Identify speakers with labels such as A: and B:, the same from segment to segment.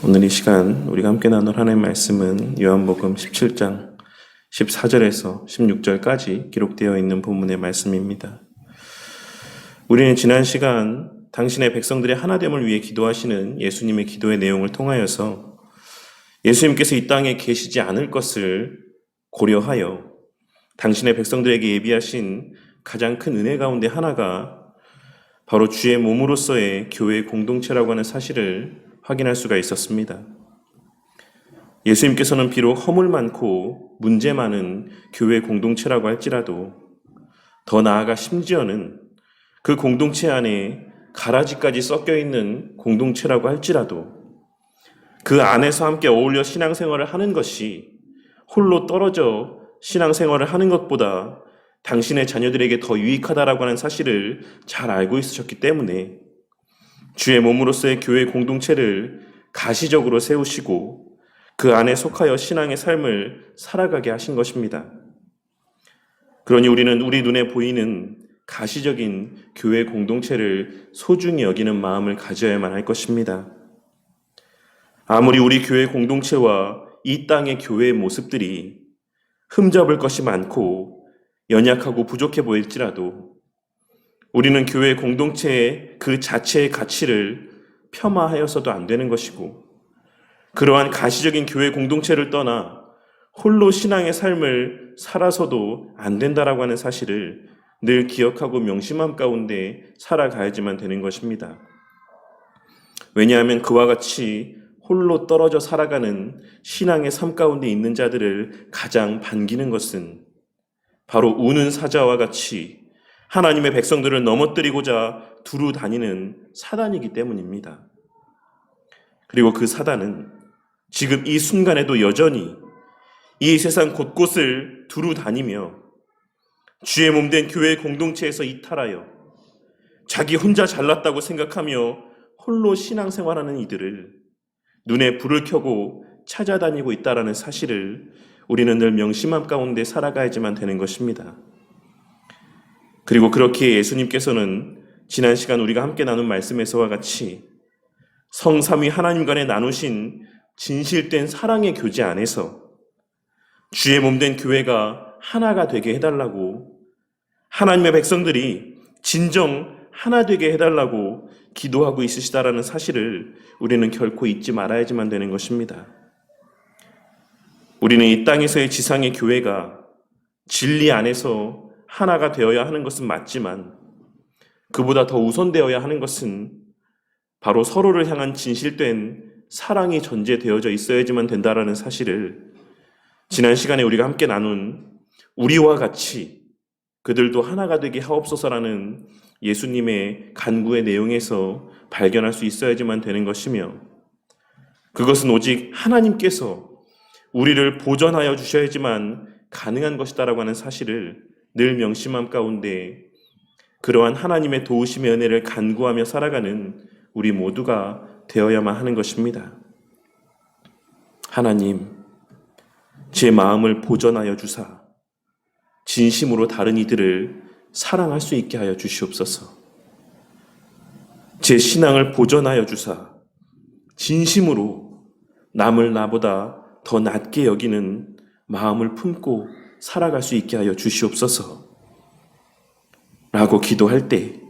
A: 오늘 이 시간 우리가 함께 나눌 하나님의 말씀은 요한복음 17장 14절에서 16절까지 기록되어 있는 본문의 말씀입니다. 우리는 지난 시간 당신의 백성들의 하나됨을 위해 기도하시는 예수님의 기도의 내용을 통하여서 예수님께서 이 땅에 계시지 않을 것을 고려하여 당신의 백성들에게 예비하신 가장 큰 은혜 가운데 하나가 바로 주의 몸으로서의 교회의 공동체라고 하는 사실을 확인할 수가 있었습니다. 예수님께서는 비록 허물 많고 문제 많은 교회 공동체라고 할지라도 더 나아가 심지어는 그 공동체 안에 가라지까지 섞여 있는 공동체라고 할지라도 그 안에서 함께 어울려 신앙생활을 하는 것이 홀로 떨어져 신앙생활을 하는 것보다 당신의 자녀들에게 더 유익하다라고 하는 사실을 잘 알고 있으셨기 때문에 주의 몸으로서의 교회 공동체를 가시적으로 세우시고 그 안에 속하여 신앙의 삶을 살아가게 하신 것입니다. 그러니 우리는 우리 눈에 보이는 가시적인 교회 공동체를 소중히 여기는 마음을 가져야만 할 것입니다. 아무리 우리 교회 공동체와 이 땅의 교회의 모습들이 흠잡을 것이 많고 연약하고 부족해 보일지라도 우리는 교회 공동체의 그 자체의 가치를 폄하하여서도 안 되는 것이고 그러한 가시적인 교회 공동체를 떠나 홀로 신앙의 삶을 살아서도 안 된다라고 하는 사실을 늘 기억하고 명심함 가운데 살아가야지만 되는 것입니다. 왜냐하면 그와 같이 홀로 떨어져 살아가는 신앙의 삶 가운데 있는 자들을 가장 반기는 것은 바로 우는 사자와 같이 하나님의 백성들을 넘어뜨리고자 두루 다니는 사단이기 때문입니다. 그리고 그 사단은 지금 이 순간에도 여전히 이 세상 곳곳을 두루 다니며 주의 몸된 교회 공동체에서 이탈하여 자기 혼자 잘났다고 생각하며 홀로 신앙생활하는 이들을 눈에 불을 켜고 찾아다니고 있다라는 사실을 우리는 늘 명심함 가운데 살아가야지만 되는 것입니다. 그리고 그렇게 예수님께서는 지난 시간 우리가 함께 나눈 말씀에서와 같이 성삼위 하나님 간에 나누신 진실된 사랑의 교제 안에서 주의 몸된 교회가 하나가 되게 해달라고 하나님의 백성들이 진정 하나 되게 해달라고 기도하고 있으시다라는 사실을 우리는 결코 잊지 말아야지만 되는 것입니다. 우리는 이 땅에서의 지상의 교회가 진리 안에서 하나가 되어야 하는 것은 맞지만 그보다 더 우선되어야 하는 것은 바로 서로를 향한 진실된 사랑이 전제되어져 있어야지만 된다라는 사실을 지난 시간에 우리가 함께 나눈 우리와 같이 그들도 하나가 되게 하옵소서라는 예수님의 간구의 내용에서 발견할 수 있어야지만 되는 것이며 그것은 오직 하나님께서 우리를 보전하여 주셔야지만 가능한 것이다라고 하는 사실을 늘 명심함 가운데 그러한 하나님의 도우심의 은혜를 간구하며 살아가는 우리 모두가 되어야만 하는 것입니다. 하나님, 제 마음을 보전하여 주사 진심으로 다른 이들을 사랑할 수 있게 하여 주시옵소서. 제 신앙을 보전하여 주사 진심으로 남을 나보다 더 낮게 여기는 마음을 품고 살아갈 수 있게 하여 주시옵소서 라고 기도할 때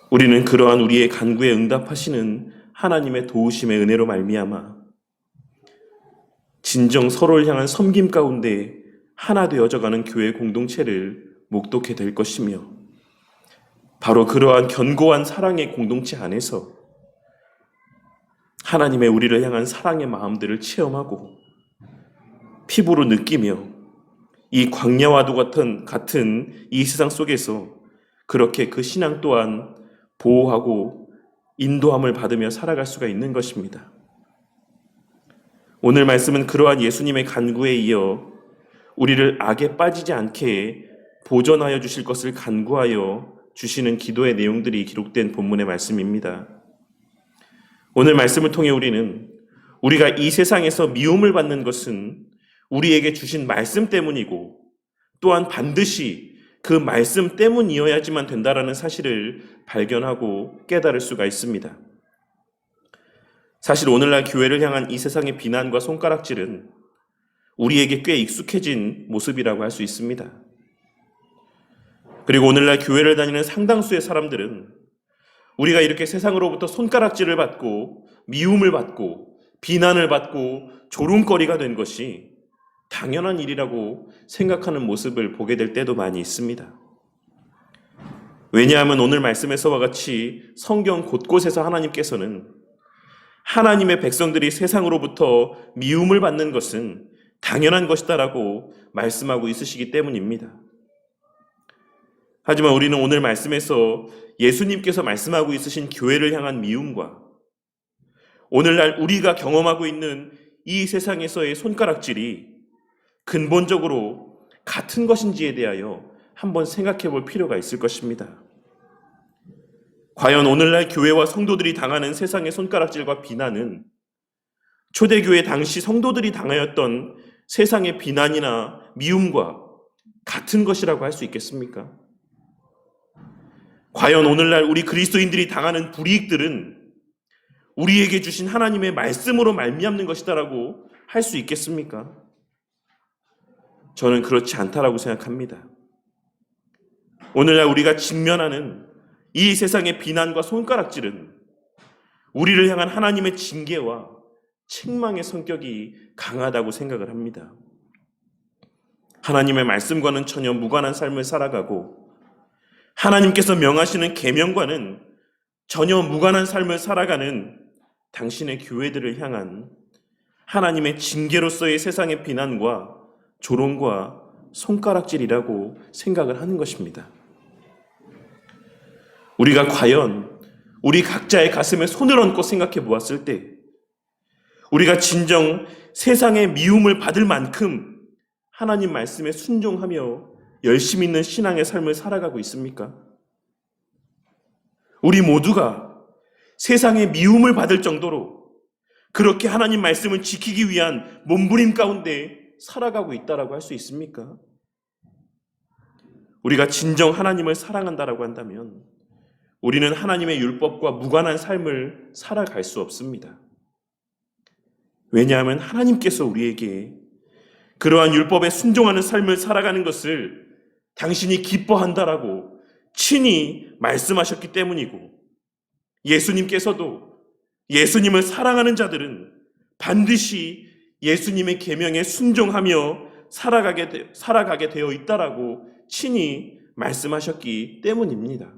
A: 우리는 그러한 우리의 간구에 응답하시는 하나님의 도우심의 은혜로 말미암아 진정 서로를 향한 섬김 가운데 하나 되어져가는 교회 공동체를 목도게 될 것이며 바로 그러한 견고한 사랑의 공동체 안에서 하나님의 우리를 향한 사랑의 마음들을 체험하고 피부로 느끼며 이 광야와도 같은 이 세상 속에서 그렇게 그 신앙 또한 보호하고 인도함을 받으며 살아갈 수가 있는 것입니다. 오늘 말씀은 그러한 예수님의 간구에 이어 우리를 악에 빠지지 않게 보전하여 주실 것을 간구하여 주시는 기도의 내용들이 기록된 본문의 말씀입니다. 오늘 말씀을 통해 우리는 우리가 이 세상에서 미움을 받는 것은 우리에게 주신 말씀 때문이고 또한 반드시 그 말씀 때문이어야지만 된다라는 사실을 발견하고 깨달을 수가 있습니다. 사실 오늘날 교회를 향한 이 세상의 비난과 손가락질은 우리에게 꽤 익숙해진 모습이라고 할 수 있습니다. 그리고 오늘날 교회를 다니는 상당수의 사람들은 우리가 이렇게 세상으로부터 손가락질을 받고 미움을 받고 비난을 받고 조롱거리가 된 것이 당연한 일이라고 생각하는 모습을 보게 될 때도 많이 있습니다. 왜냐하면 오늘 말씀에서와 같이 성경 곳곳에서 하나님께서는 하나님의 백성들이 세상으로부터 미움을 받는 것은 당연한 것이다라고 말씀하고 있으시기 때문입니다. 하지만 우리는 오늘 말씀에서 예수님께서 말씀하고 있으신 교회를 향한 미움과 오늘날 우리가 경험하고 있는 이 세상에서의 손가락질이 근본적으로 같은 것인지에 대하여 한번 생각해 볼 필요가 있을 것입니다. 과연 오늘날 교회와 성도들이 당하는 세상의 손가락질과 비난은 초대교회 당시 성도들이 당하였던 세상의 비난이나 미움과 같은 것이라고 할 수 있겠습니까? 과연 오늘날 우리 그리스도인들이 당하는 불이익들은 우리에게 주신 하나님의 말씀으로 말미암는 것이다라고 할 수 있겠습니까? 저는 그렇지 않다라고 생각합니다. 오늘날 우리가 직면하는 이 세상의 비난과 손가락질은 우리를 향한 하나님의 징계와 책망의 성격이 강하다고 생각을 합니다. 하나님의 말씀과는 전혀 무관한 삶을 살아가고 하나님께서 명하시는 계명과는 전혀 무관한 삶을 살아가는 당신의 교회들을 향한 하나님의 징계로서의 세상의 비난과 조롱과 손가락질이라고 생각을 하는 것입니다. 우리가 과연 우리 각자의 가슴에 손을 얹고 생각해 보았을 때 우리가 진정 세상의 미움을 받을 만큼 하나님 말씀에 순종하며 열심히 있는 신앙의 삶을 살아가고 있습니까? 우리 모두가 세상의 미움을 받을 정도로 그렇게 하나님 말씀을 지키기 위한 몸부림 가운데 살아가고 있다라고 할 수 있습니까? 우리가 진정 하나님을 사랑한다라고 한다면 우리는 하나님의 율법과 무관한 삶을 살아갈 수 없습니다. 왜냐하면 하나님께서 우리에게 그러한 율법에 순종하는 삶을 살아가는 것을 당신이 기뻐한다라고 친히 말씀하셨기 때문이고 예수님께서도 예수님을 사랑하는 자들은 반드시 예수님의 계명에 순종하며 살아가게 되어 있다라고 친히 말씀하셨기 때문입니다.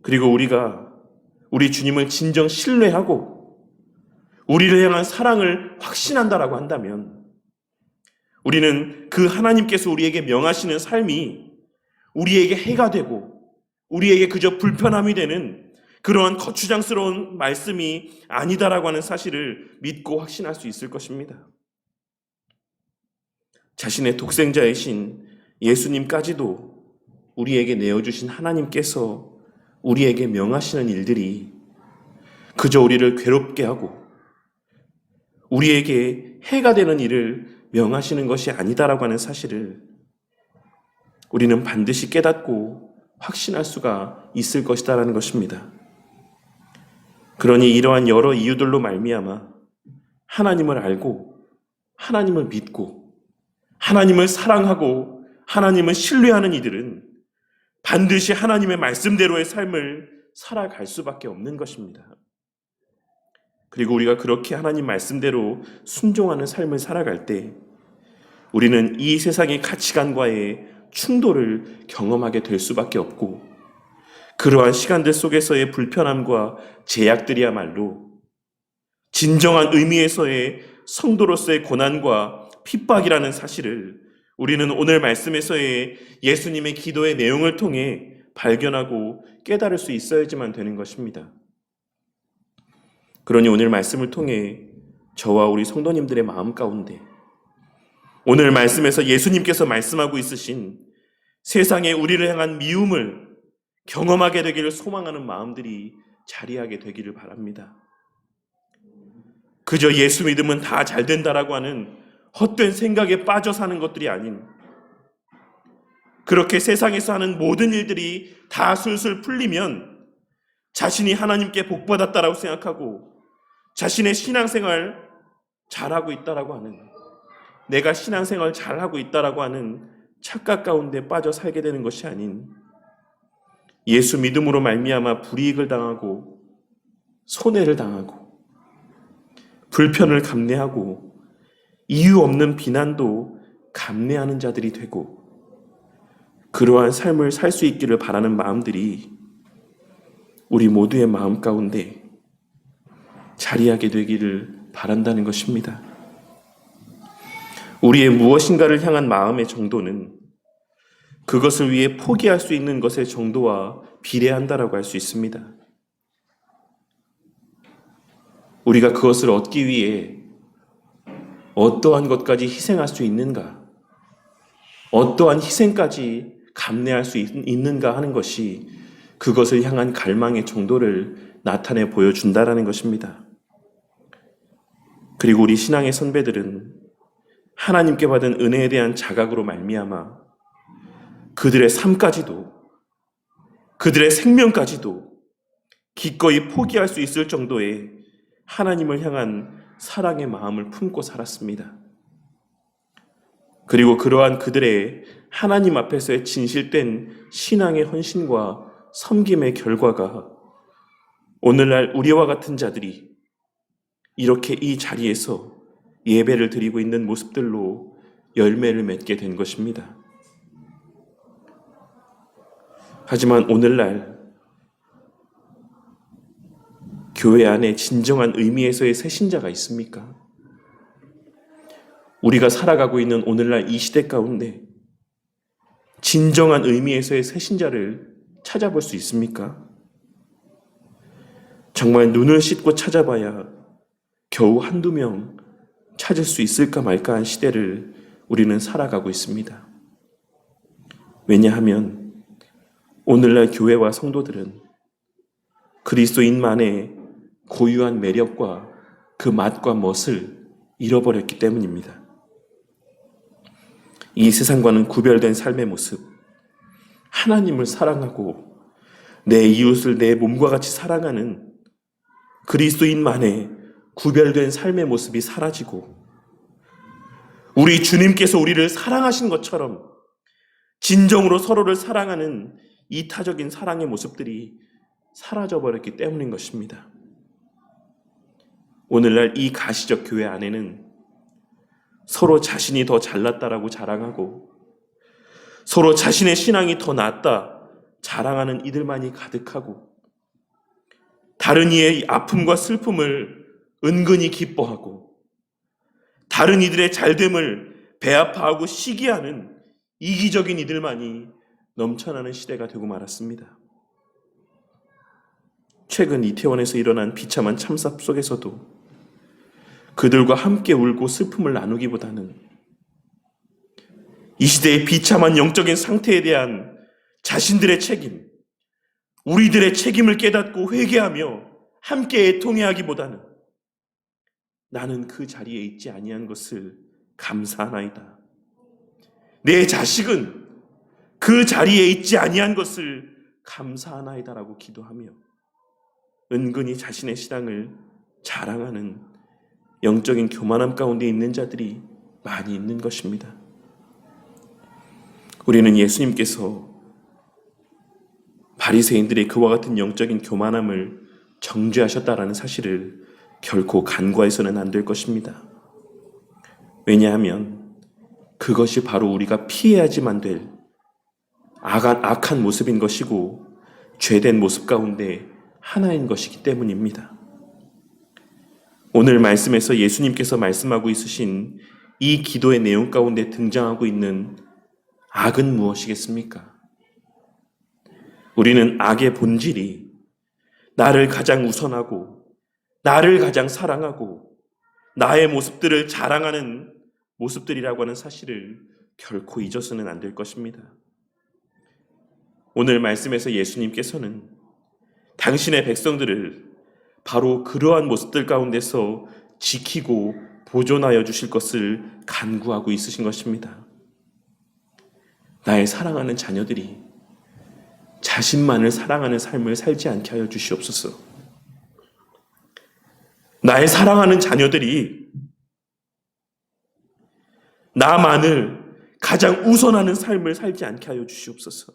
A: 그리고 우리가 우리 주님을 진정 신뢰하고 우리를 향한 사랑을 확신한다라고 한다면 우리는 그 하나님께서 우리에게 명하시는 삶이 우리에게 해가 되고 우리에게 그저 불편함이 되는 그러한 거추장스러운 말씀이 아니다라고 하는 사실을 믿고 확신할 수 있을 것입니다. 자신의 독생자이신 예수님까지도 우리에게 내어주신 하나님께서 우리에게 명하시는 일들이 그저 우리를 괴롭게 하고 우리에게 해가 되는 일을 명하시는 것이 아니다라고 하는 사실을 우리는 반드시 깨닫고 확신할 수가 있을 것이다라는 것입니다. 그러니 이러한 여러 이유들로 말미암아 하나님을 알고 하나님을 믿고 하나님을 사랑하고 하나님을 신뢰하는 이들은 반드시 하나님의 말씀대로의 삶을 살아갈 수밖에 없는 것입니다. 그리고 우리가 그렇게 하나님 말씀대로 순종하는 삶을 살아갈 때 우리는 이 세상의 가치관과의 충돌을 경험하게 될 수밖에 없고 그러한 시간들 속에서의 불편함과 제약들이야말로 진정한 의미에서의 성도로서의 고난과 핍박이라는 사실을 우리는 오늘 말씀에서의 예수님의 기도의 내용을 통해 발견하고 깨달을 수 있어야지만 되는 것입니다. 그러니 오늘 말씀을 통해 저와 우리 성도님들의 마음 가운데 오늘 말씀에서 예수님께서 말씀하고 있으신 세상에 우리를 향한 미움을 경험하게 되기를 소망하는 마음들이 자리하게 되기를 바랍니다. 그저 예수 믿으면 다 잘 된다라고 하는 헛된 생각에 빠져 사는 것들이 아닌 그렇게 세상에서 하는 모든 일들이 다 술술 풀리면 자신이 하나님께 복받았다라고 생각하고 자신의 신앙생활 잘하고 있다라고 하는, 내가 신앙생활 잘하고 있다라고 하는 착각 가운데 빠져 살게 되는 것이 아닌, 예수 믿음으로 말미암아 불이익을 당하고 손해를 당하고 불편을 감내하고 이유 없는 비난도 감내하는 자들이 되고, 그러한 삶을 살 수 있기를 바라는 마음들이 우리 모두의 마음 가운데 자리하게 되기를 바란다는 것입니다. 우리의 무엇인가를 향한 마음의 정도는 그것을 위해 포기할 수 있는 것의 정도와 비례한다라고 할 수 있습니다. 우리가 그것을 얻기 위해 어떠한 것까지 희생할 수 있는가, 어떠한 희생까지 감내할 수 있는가 하는 것이 그것을 향한 갈망의 정도를 나타내 보여준다라는 것입니다. 그리고 우리 신앙의 선배들은 하나님께 받은 은혜에 대한 자각으로 말미암아 그들의 삶까지도, 그들의 생명까지도 기꺼이 포기할 수 있을 정도의 하나님을 향한 사랑의 마음을 품고 살았습니다. 그리고 그러한 그들의 하나님 앞에서의 진실된 신앙의 헌신과 섬김의 결과가 오늘날 우리와 같은 자들이 이렇게 이 자리에서 예배를 드리고 있는 모습들로 열매를 맺게 된 것입니다. 하지만 오늘날 교회 안에 진정한 의미에서의 새신자가 있습니까? 우리가 살아가고 있는 오늘날 이 시대 가운데 진정한 의미에서의 새신자를 찾아볼 수 있습니까? 정말 눈을 씻고 찾아봐야 겨우 한두 명 찾을 수 있을까 말까한 시대를 우리는 살아가고 있습니다. 왜냐하면 오늘날 교회와 성도들은 그리스도인만의 고유한 매력과 그 맛과 멋을 잃어버렸기 때문입니다. 이 세상과는 구별된 삶의 모습, 하나님을 사랑하고 내 이웃을 내 몸과 같이 사랑하는 그리스도인만의 구별된 삶의 모습이 사라지고, 우리 주님께서 우리를 사랑하신 것처럼 진정으로 서로를 사랑하는 이타적인 사랑의 모습들이 사라져버렸기 때문인 것입니다. 오늘날 이 가시적 교회 안에는 서로 자신이 더 잘났다라고 자랑하고 서로 자신의 신앙이 더 낫다 자랑하는 이들만이 가득하고, 다른 이의 아픔과 슬픔을 은근히 기뻐하고 다른 이들의 잘됨을 배아파하고 시기하는 이기적인 이들만이 넘쳐나는 시대가 되고 말았습니다. 최근 이태원에서 일어난 비참한 참사 속에서도 그들과 함께 울고 슬픔을 나누기보다는 이 시대의 비참한 영적인 상태에 대한 자신들의 책임, 우리들의 책임을 깨닫고 회개하며 함께 애통해하기보다는 나는 그 자리에 있지 아니한 것을 감사하나이다, 내 자식은 그 자리에 있지 아니한 것을 감사하나이다라고 기도하며 은근히 자신의 신앙을 자랑하는 영적인 교만함 가운데 있는 자들이 많이 있는 것입니다. 우리는 예수님께서 바리새인들의 그와 같은 영적인 교만함을 정죄하셨다라는 사실을 결코 간과해서는 안 될 것입니다. 왜냐하면 그것이 바로 우리가 피해야지만 될 악한 모습인 것이고 죄된 모습 가운데 하나인 것이기 때문입니다. 오늘 말씀에서 예수님께서 말씀하고 있으신 이 기도의 내용 가운데 등장하고 있는 악은 무엇이겠습니까? 우리는 악의 본질이 나를 가장 우선하고 나를 가장 사랑하고 나의 모습들을 자랑하는 모습들이라고 하는 사실을 결코 잊어서는 안 될 것입니다. 오늘 말씀에서 예수님께서는 당신의 백성들을 바로 그러한 모습들 가운데서 지키고 보존하여 주실 것을 간구하고 있으신 것입니다. 나의 사랑하는 자녀들이 자신만을 사랑하는 삶을 살지 않게 하여 주시옵소서. 나의 사랑하는 자녀들이 나만을 가장 우선하는 삶을 살지 않게 하여 주시옵소서.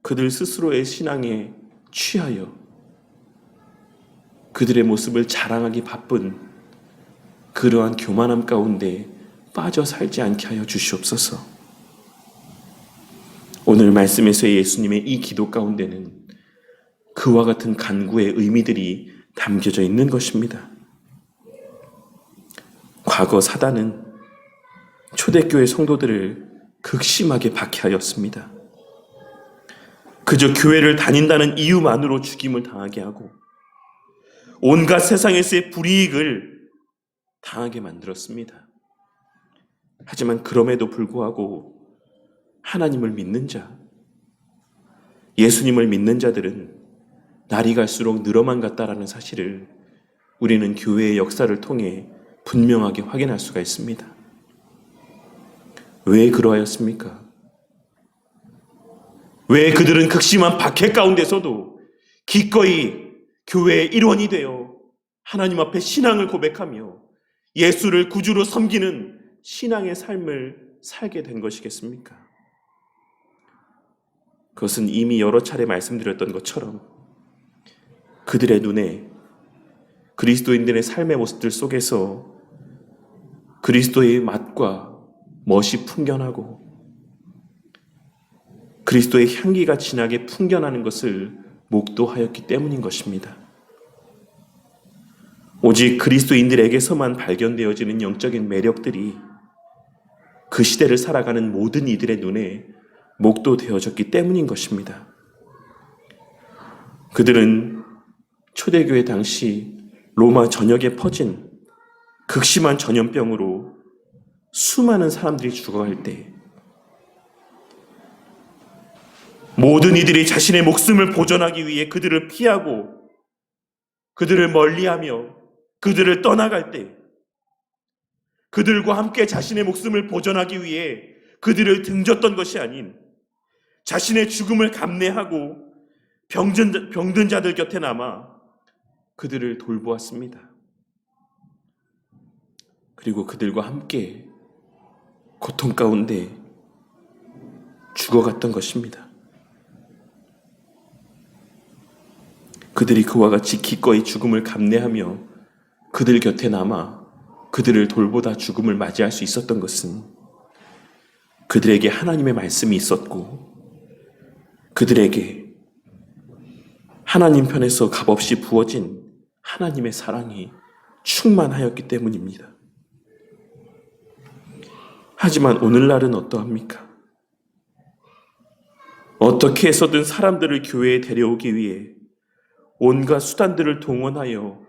A: 그들 스스로의 신앙에 취하여 그들의 모습을 자랑하기 바쁜 그러한 교만함 가운데 빠져 살지 않게 하여 주시옵소서. 오늘 말씀에서의 예수님의 이 기도 가운데는 그와 같은 간구의 의미들이 담겨져 있는 것입니다. 과거 사단은 초대교회 성도들을 극심하게 박해하였습니다. 그저 교회를 다닌다는 이유만으로 죽임을 당하게 하고 온갖 세상에서의 불이익을 당하게 만들었습니다. 하지만 그럼에도 불구하고 하나님을 믿는 자, 예수님을 믿는 자들은 날이 갈수록 늘어만 갔다라는 사실을 우리는 교회의 역사를 통해 분명하게 확인할 수가 있습니다. 왜 그러하였습니까? 왜 그들은 극심한 박해 가운데서도 기꺼이 교회의 일원이 되어 하나님 앞에 신앙을 고백하며 예수를 구주로 섬기는 신앙의 삶을 살게 된 것이겠습니까? 그것은 이미 여러 차례 말씀드렸던 것처럼 그들의 눈에 그리스도인들의 삶의 모습들 속에서 그리스도의 맛과 멋이 풍겨나고 그리스도의 향기가 진하게 풍겨나는 것을 목도하였기 때문인 것입니다. 오직 그리스도인들에게서만 발견되어지는 영적인 매력들이 그 시대를 살아가는 모든 이들의 눈에 목도되어졌기 때문인 것입니다. 그들은 초대교회 당시 로마 전역에 퍼진 극심한 전염병으로 수많은 사람들이 죽어갈 때 모든 이들이 자신의 목숨을 보존하기 위해 그들을 피하고 그들을 멀리하며 그들을 떠나갈 때 그들과 함께 자신의 목숨을 보존하기 위해 그들을 등졌던 것이 아닌 자신의 죽음을 감내하고 병든 자들 곁에 남아 그들을 돌보았습니다. 그리고 그들과 함께 고통 가운데 죽어갔던 것입니다. 그들이 그와 같이 기꺼이 죽음을 감내하며 그들 곁에 남아 그들을 돌보다 죽음을 맞이할 수 있었던 것은 그들에게 하나님의 말씀이 있었고 그들에게 하나님 편에서 값없이 부어진 하나님의 사랑이 충만하였기 때문입니다. 하지만 오늘날은 어떠합니까? 어떻게 해서든 사람들을 교회에 데려오기 위해 온갖 수단들을 동원하여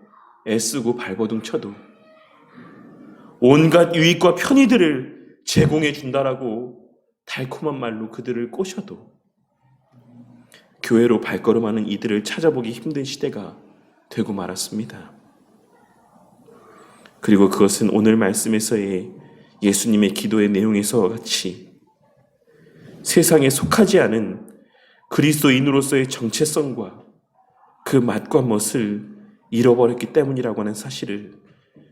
A: 애쓰고 발버둥 쳐도 온갖 유익과 편의들을 제공해 준다라고 달콤한 말로 그들을 꼬셔도 교회로 발걸음하는 이들을 찾아보기 힘든 시대가 되고 말았습니다. 그리고 그것은 오늘 말씀에서의 예수님의 기도의 내용에서와 같이 세상에 속하지 않은 그리스도인으로서의 정체성과 그 맛과 멋을 잃어버렸기 때문이라고 하는 사실을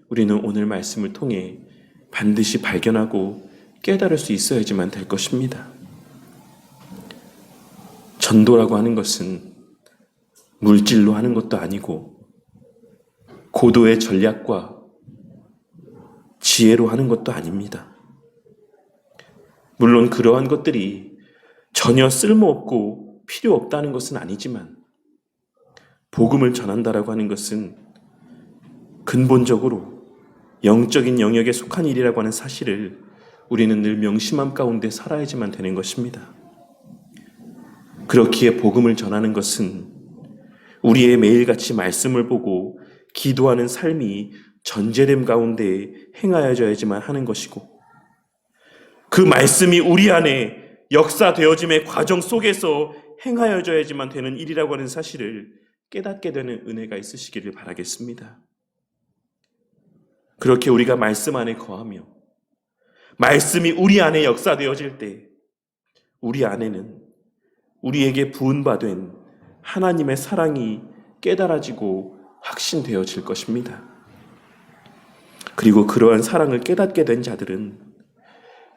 A: 우리는 오늘 말씀을 통해 반드시 발견하고 깨달을 수 있어야지만 될 것입니다. 전도라고 하는 것은 물질로 하는 것도 아니고 고도의 전략과 지혜로 하는 것도 아닙니다. 물론 그러한 것들이 전혀 쓸모없고 필요 없다는 것은 아니지만 복음을 전한다라고 하는 것은 근본적으로 영적인 영역에 속한 일이라고 하는 사실을 우리는 늘 명심함 가운데 살아야지만 되는 것입니다. 그렇기에 복음을 전하는 것은 우리의 매일같이 말씀을 보고 기도하는 삶이 전제됨 가운데 행하여져야지만 하는 것이고 그 말씀이 우리 안에 역사되어짐의 과정 속에서 행하여져야지만 되는 일이라고 하는 사실을 깨닫게 되는 은혜가 있으시기를 바라겠습니다. 그렇게 우리가 말씀 안에 거하며 말씀이 우리 안에 역사되어질 때 우리 안에는 우리에게 부은바된 하나님의 사랑이 깨달아지고 확신되어질 것입니다. 그리고 그러한 사랑을 깨닫게 된 자들은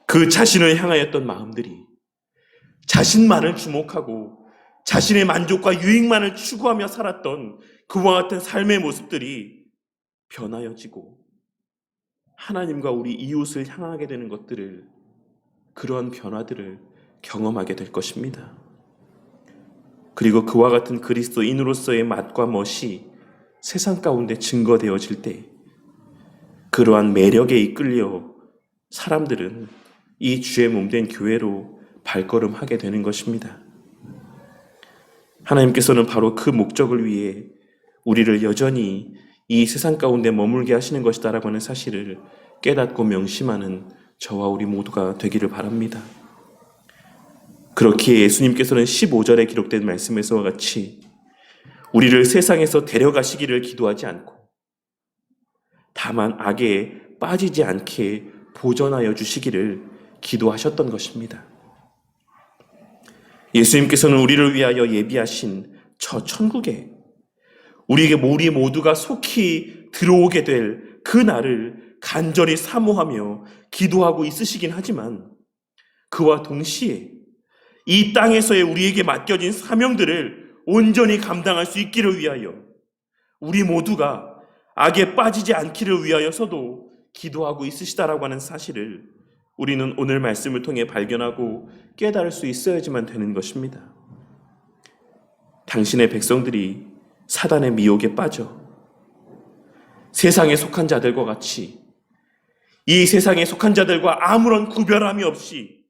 A: 그 자신을 향하였던 마음들이 자신만을 주목하고 자신의 만족과 유익만을 추구하며 살았던 그와 같은 삶의 모습들이 변하여지고 하나님과 우리 이웃을 향하게 되는 것들을, 그러한 변화들을 경험하게 될 것입니다. 그리고 그와 같은 그리스도인으로서의 맛과 멋이 세상 가운데 증거되어질 때 그러한 매력에 이끌려 사람들은 이 주의 몸된 교회로 발걸음하게 되는 것입니다. 하나님께서는 바로 그 목적을 위해 우리를 여전히 이 세상 가운데 머물게 하시는 것이다라고 하는 사실을 깨닫고 명심하는 저와 우리 모두가 되기를 바랍니다. 그렇기에 예수님께서는 15절에 기록된 말씀에서와 같이 우리를 세상에서 데려가시기를 기도하지 않고 다만 악에 빠지지 않게 보전하여 주시기를 기도하셨던 것입니다. 예수님께서는 우리를 위하여 예비하신 저 천국에 우리 모두가 속히 들어오게 될 그 날을 간절히 사모하며 기도하고 있으시긴 하지만 그와 동시에 이 땅에서의 우리에게 맡겨진 사명들을 온전히 감당할 수 있기를 위하여 우리 모두가 악에 빠지지 않기를 위하여서도 기도하고 있으시다라고 하는 사실을 우리는 오늘 말씀을 통해 발견하고 깨달을 수 있어야지만 되는 것입니다. 당신의 백성들이 사단의 미혹에 빠져 세상에 속한 자들과 같이 이 세상에 속한 자들과 아무런 구별함이 없이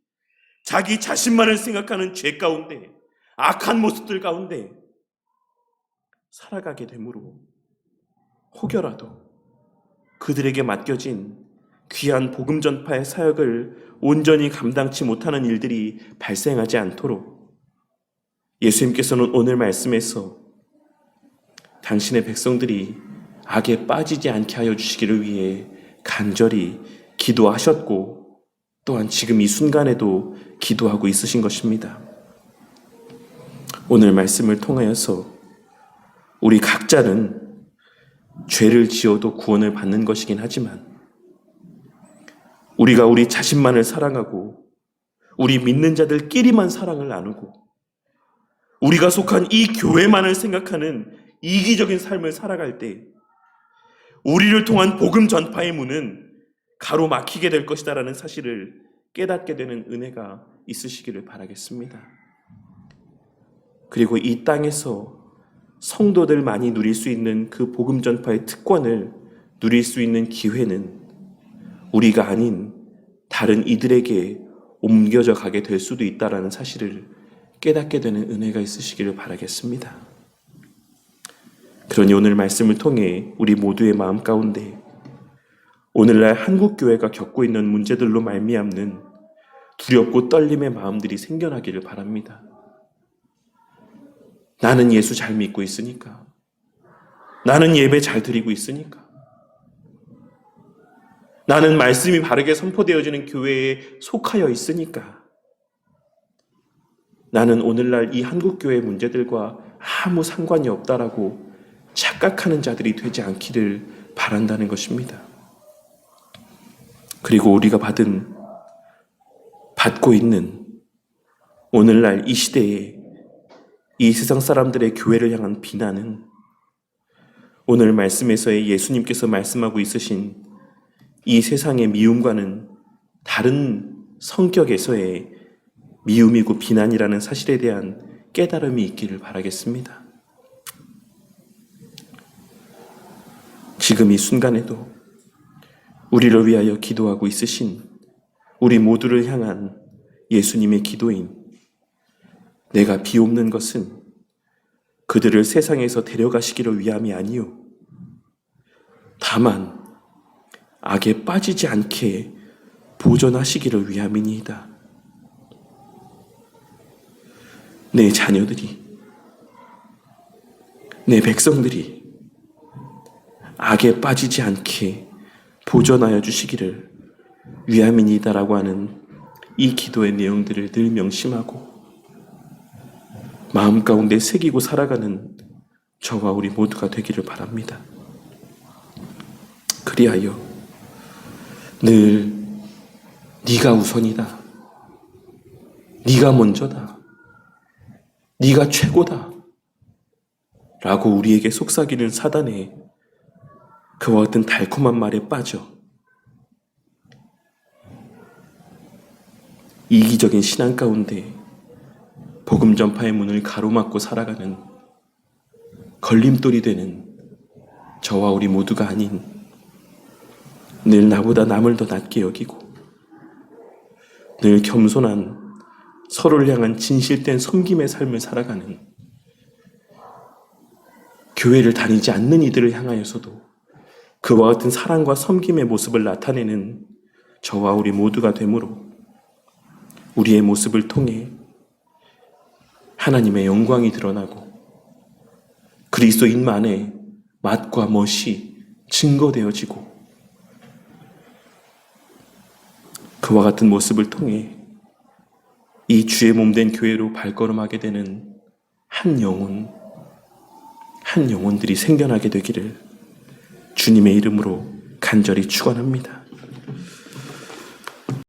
A: 자기 자신만을 생각하는 죄 가운데, 악한 모습들 가운데 살아가게 되므로 혹여라도 그들에게 맡겨진 귀한 복음 전파의 사역을 온전히 감당치 못하는 일들이 발생하지 않도록 예수님께서는 오늘 말씀에서 당신의 백성들이 악에 빠지지 않게 하여 주시기를 위해 간절히 기도하셨고 또한 지금 이 순간에도 기도하고 있으신 것입니다. 오늘 말씀을 통하여서 우리 각자는 죄를 지어도 구원을 받는 것이긴 하지만 우리가 우리 자신만을 사랑하고 우리 믿는 자들끼리만 사랑을 나누고 우리가 속한 이 교회만을 생각하는 이기적인 삶을 살아갈 때 우리를 통한 복음 전파의 문은 가로막히게 될 것이다라는 사실을 깨닫게 되는 은혜가 있으시기를 바라겠습니다. 그리고 이 땅에서 성도들만이 누릴 수 있는 그 복음 전파의 특권을 누릴 수 있는 기회는 우리가 아닌 다른 이들에게 옮겨져 가게 될 수도 있다라는 사실을 깨닫게 되는 은혜가 있으시기를 바라겠습니다. 그러니 오늘 말씀을 통해 우리 모두의 마음 가운데 오늘날 한국교회가 겪고 있는 문제들로 말미암는 두렵고 떨림의 마음들이 생겨나기를 바랍니다. 나는 예수 잘 믿고 있으니까, 나는 예배 잘 드리고 있으니까, 나는 말씀이 바르게 선포되어지는 교회에 속하여 있으니까, 나는 오늘날 이 한국교회의 문제들과 아무 상관이 없다라고 착각하는 자들이 되지 않기를 바란다는 것입니다. 그리고 우리가 받고 있는 오늘날 이 시대에 이 세상 사람들의 교회를 향한 비난은 오늘 말씀에서의 예수님께서 말씀하고 있으신 이 세상의 미움과는 다른 성격에서의 미움이고 비난이라는 사실에 대한 깨달음이 있기를 바라겠습니다. 지금 이 순간에도 우리를 위하여 기도하고 있으신 우리 모두를 향한 예수님의 기도인 내가 비옵는 것은 그들을 세상에서 데려가시기를 위함이 아니요 다만 악에 빠지지 않게 보존하시기를 위함이니이다. 내 자녀들이, 내 백성들이 악에 빠지지 않게 보존하여 주시기를 위함이니이다라고 하는 이 기도의 내용들을 늘 명심하고 마음 가운데 새기고 살아가는 저와 우리 모두가 되기를 바랍니다. 그리하여 늘 네가 우선이다, 네가 먼저다, 네가 최고다 라고 우리에게 속삭이는 사단의 그와 같은 달콤한 말에 빠져 이기적인 신앙 가운데 복음 전파의 문을 가로막고 살아가는 걸림돌이 되는 저와 우리 모두가 아닌 늘 나보다 남을 더 낮게 여기고 늘 겸손한 서로를 향한 진실된 섬김의 삶을 살아가는 교회를 다니지 않는 이들을 향하여서도 그와 같은 사랑과 섬김의 모습을 나타내는 저와 우리 모두가 되므로 우리의 모습을 통해 하나님의 영광이 드러나고 그리스도인만의 맛과 멋이 증거되어지고 그와 같은 모습을 통해 이 주의 몸된 교회로 발걸음하게 되는 한 영혼들이 생겨나게 되기를 주님의 이름으로 간절히 축원합니다.